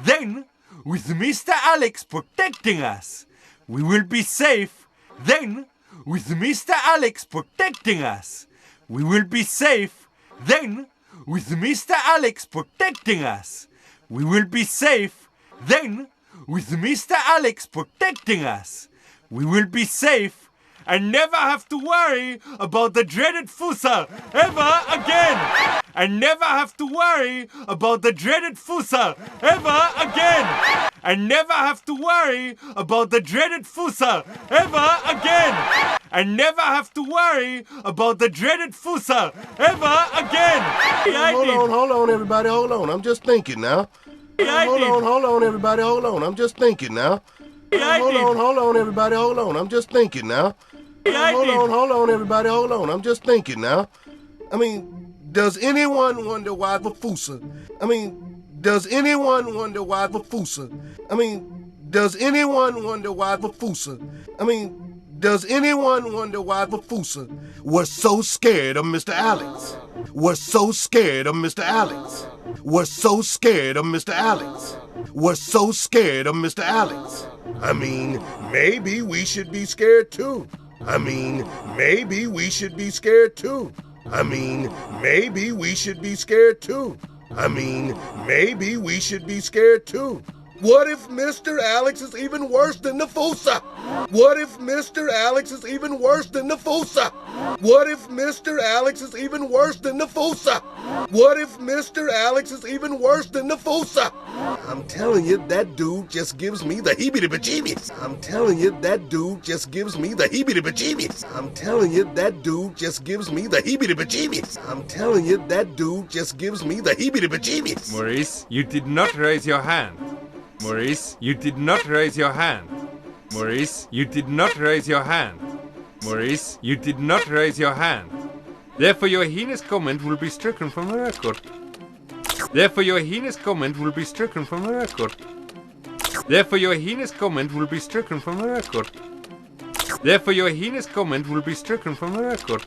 then with Mr. Alex protecting us, we will be safe. Then with Mr. Alex protecting us, we will be safe. Then with Mr. Alex protecting us, we will be safe. Then with Mr. Alex protecting us, we will be safe and never have to worry about the dreaded Fusa ever again. And never have to worry about the dreaded Fusa ever again. And never have to worry about the dreaded Fusa ever again. And never have to worry about the dreaded Fusa ever again. Hold on, everybody, hold on. I'm just thinking now. Hold on, everybody, hold on. I'm just thinking now. Hold on, everybody, hold on. I'm just thinking now. Hold on, everybody, hold on. I'm just thinking now. I mean, does anyone wonder why the Fusa? Does anyone wonder why the Fusa? Does anyone wonder why the Fusa? Does anyone wonder why the Fusa was so scared of Mr. Alex? Was so scared of Mr. Alex? Was so scared of Mr. Alex? Was so scared of Mr. Alex? Maybe we should be scared too. Maybe we should be scared too. Maybe we should be scared too. Maybe we should be scared too. What if Mr. Alex is even worse than the Fusa? What if Mr. Alex is even worse than the Fusa? What if Mr. Alex is even worse than the Fusa? What if Mr. Alex is even worse than the Fusa? I'm telling you, that dude just gives me the heebie-jeebies. I'm telling you, that dude just gives me the heebie-jeebies. I'm telling you, that dude just gives me the heebie-jeebies. I'm telling you, that dude just gives me the heebie-jeebies. Maurice, you did not raise your hand. Maurice, you did not raise your hand. Maurice, you did not raise your hand. Maurice, you did not raise your hand. Therefore your heinous comment will be stricken from the record. Therefore your heinous comment will be stricken from the record. Therefore your heinous comment will be stricken from the record. Therefore your heinous comment will be stricken from the record.